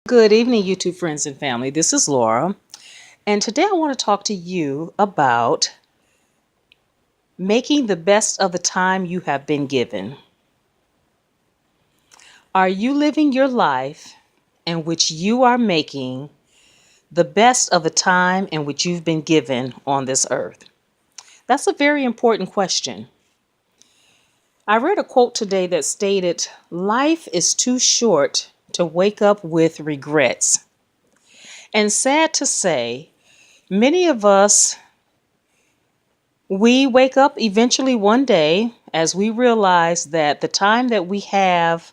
Good evening, YouTube friends and family. This is Laura, and today I want to talk to you about making the best of the time you have been given. Are you living your life in which you are making the best of the time in which you've been given on this earth? That's a very important question. I read a quote today that stated, "Life is too short to wake up with regrets." And sad to say, many of us we wake up eventually one day as we realize that the time that we have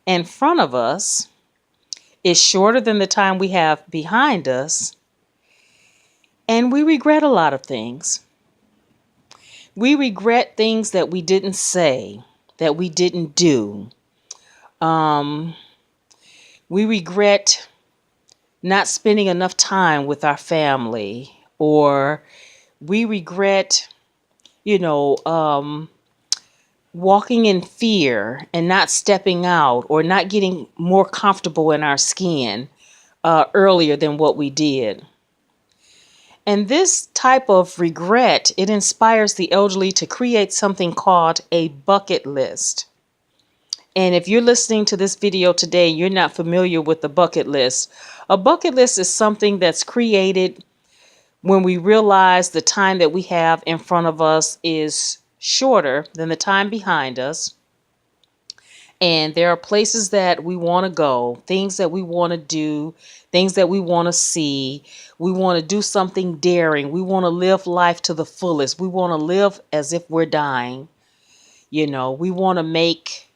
in front of us is shorter than the time we have behind us, and we regret a lot of things. We regret things that we didn't say, that we didn't do. Um, we regret not spending enough time with our family, or we regret, you know, um, walking in fear and not stepping out or not getting more comfortable in our skin earlier than what we did. And this type of regret, it inspires the elderly to create something called a bucket list. And if you're listening to this video today, you're not familiar with the bucket list. A bucket list is something that's created when we realize the time that we have in front of us is shorter than the time behind us. And there are places that we want to go, things that we want to do, things that we want to see. We want to do something daring. We want to live life to the fullest. We want to live as if we're dying. We want to make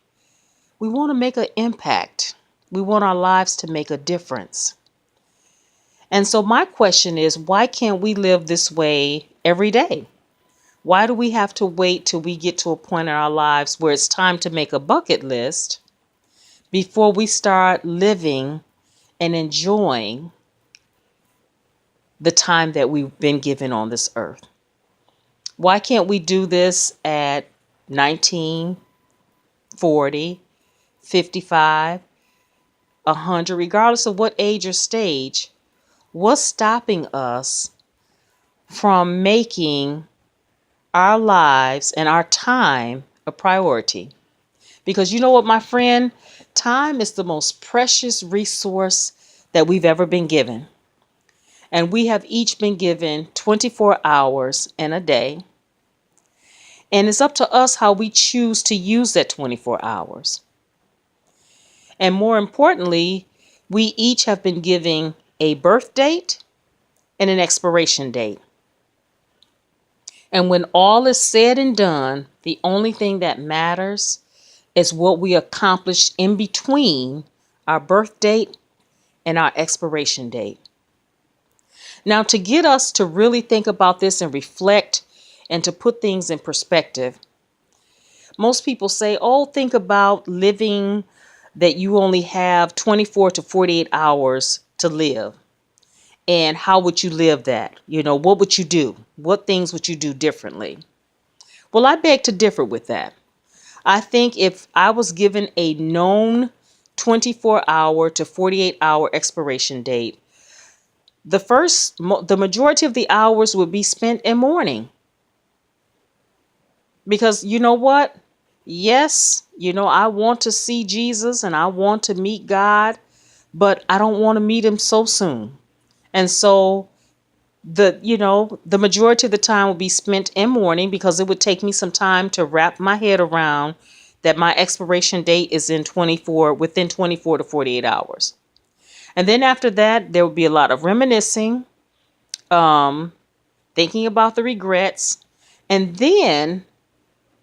an impact. We want our lives to make a difference. And so my question is, why can't we live this way every day? Why do we have to wait till we get to a point in our lives where it's time to make a bucket list before we start living and enjoying the time that we've been given on this earth? Why can't we do this at 19, 40, 55, 100, regardless of what age or stage? What's stopping us from making our lives and our time a priority? Because you know what, my friend? Time is the most precious resource that we've ever been given. And we have each been given 24 hours in a day. And it's up to us how we choose to use that 24 hours. And more importantly, we each have been given a birth date and an expiration date. And when all is said and done, the only thing that matters is what we accomplished in between our birth date and our expiration date. Now, to get us to really think about this and reflect and to put things in perspective, most people say, oh, think about living that you only have 24 to 48 hours to live. And how would you live that? What would you do? What things would you do differently? Well, I beg to differ with that. I think if I was given a known 24-hour to 48-hour expiration date, the majority of the hours would be spent in mourning. Because you know what? Yes, I want to see Jesus and I want to meet God, but I don't want to meet him so soon. And so the majority of the time will be spent in mourning, because it would take me some time to wrap my head around that my expiration date is within 24 to 48 hours. And then after that, there will be a lot of reminiscing, thinking about the regrets, and then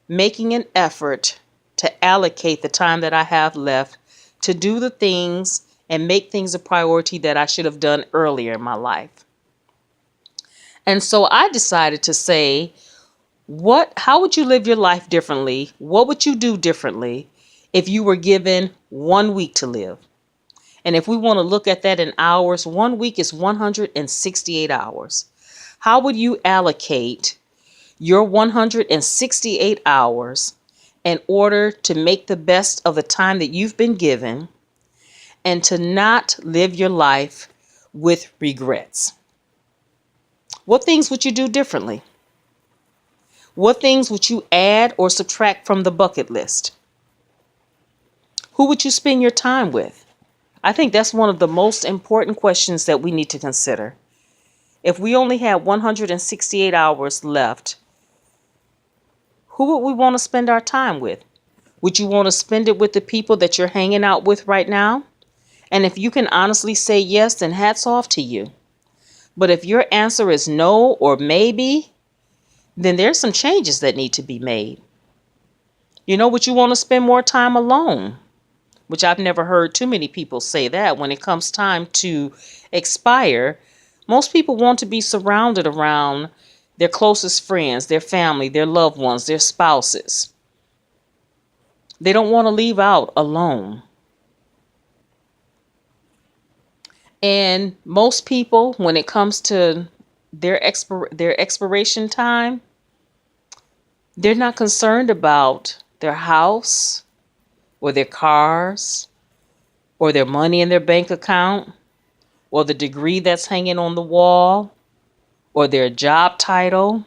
making an effort to allocate the time that I have left to do the things and make things a priority that I should have done earlier in my life. And so I decided to say, how would you live your life differently? What would you do differently if you were given 1 week to live? And if we want to look at that in hours, 1 week is 168 hours. How would you allocate your 168 hours in order to make the best of the time that you've been given and to not live your life with regrets. What things would you do differently? What things would you add or subtract from the bucket list? Who would you spend your time with? I think that's one of the most important questions that we need to consider. If we only had 168 hours left, who would we want to spend our time with? Would you want to spend it with the people that you're hanging out with right now? And if you can honestly say yes, then hats off to you. But if your answer is no or maybe, then there's some changes that need to be made. Would you want to spend more time alone? Which I've never heard too many people say that. When it comes time to expire, most people want to be surrounded around their closest friends, their family, their loved ones, their spouses. They don't want to leave out alone. And most people, when it comes to their expiration time, they're not concerned about their house or their cars or their money in their bank account or the degree that's hanging on the wall or their job title.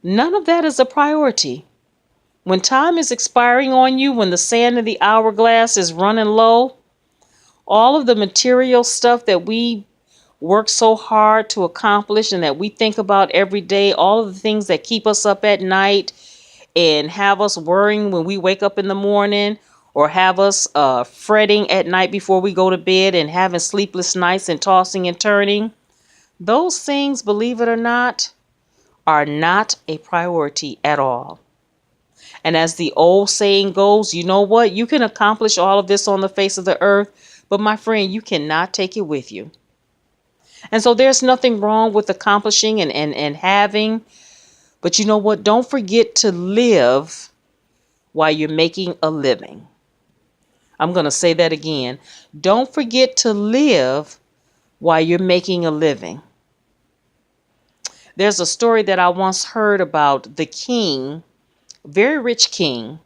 None of that is a priority. When time is expiring on you, when the sand in the hourglass is running low, all of the material stuff that we work so hard to accomplish and that we think about every day, all of the things that keep us up at night and have us worrying when we wake up in the morning, or have us fretting at night before we go to bed and having sleepless nights and tossing and turning, those things, believe it or not, are not a priority at all. And as the old saying goes, you know what? You can accomplish all of this on the face of the earth, but my friend, you cannot take it with you. And so there's nothing wrong with accomplishing and having, but you know what? Don't forget to live while you're making a living. I'm going to say that again. Don't forget to live while you're making a living. There's a story that I once heard about the king, very rich king,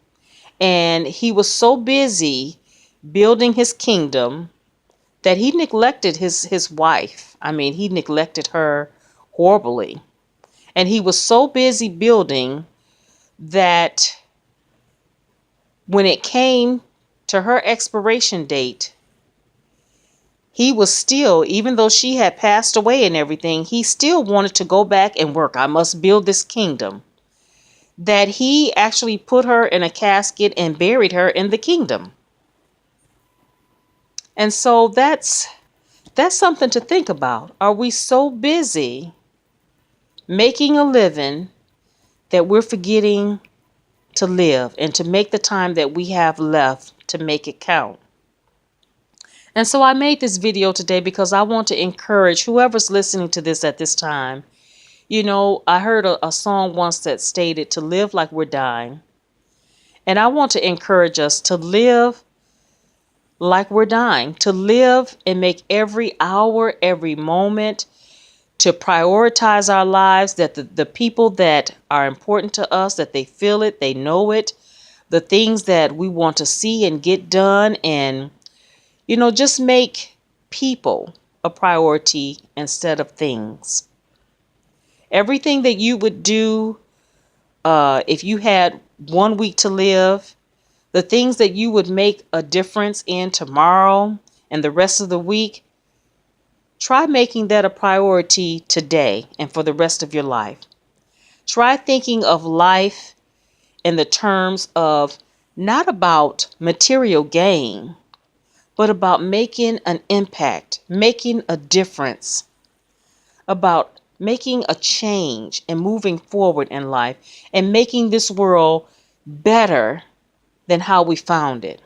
and he was so busy building his kingdom that he neglected his wife. I mean, he neglected her horribly. And he was so busy building that when it came to her expiration date, he was still, even though she had passed away and everything, he still wanted to go back and work. I must build this kingdom. That he actually put her in a casket and buried her in the kingdom. And so that's something to think about. Are we so busy making a living that we're forgetting to live and to make the time that we have left to make it count? And so I made this video today because I want to encourage whoever's listening to this at this time. I heard a song once that stated to live like we're dying. And I want to encourage us to live like we're dying, to live and make every hour, every moment, to prioritize our lives, that the people that are important to us, that they feel it, they know it, the things that we want to see and get done, and, just make people a priority instead of things. Everything that you would do if you had 1 week to live, the things that you would make a difference in tomorrow and the rest of the week, try making that a priority today and for the rest of your life. Try thinking of life in the terms of not about material gain, but about making an impact, making a difference, about making a change and moving forward in life and making this world better than how we found it.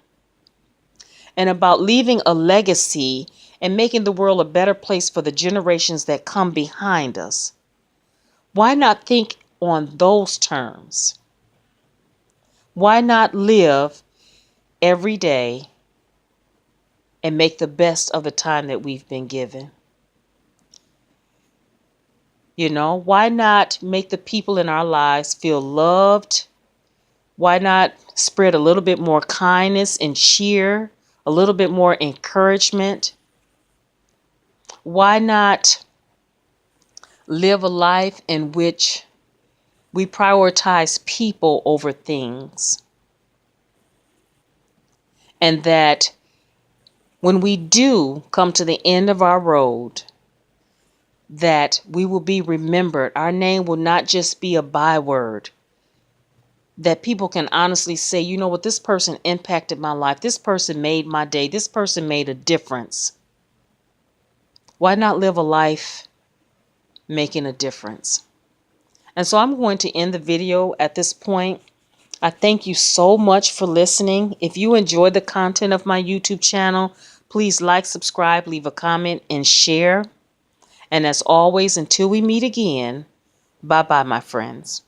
And about leaving a legacy and making the world a better place for the generations that come behind us. Why not think on those terms? Why not live every day and make the best of the time that we've been given? Why not make the people in our lives feel loved? Why not spread a little bit more kindness and cheer a little bit more encouragement? Why not live a life in which we prioritize people over things? And that when we do come to the end of our road, that we will be remembered. Our name will not just be a byword. That people can honestly say, you know what, this person impacted my life. This person made my day. This person made a difference. Why not live a life making a difference? And so I'm going to end the video at this point. I thank you so much for listening. If you enjoyed the content of my YouTube channel, please like, subscribe, leave a comment, and share. And as always, until we meet again, bye-bye, my friends.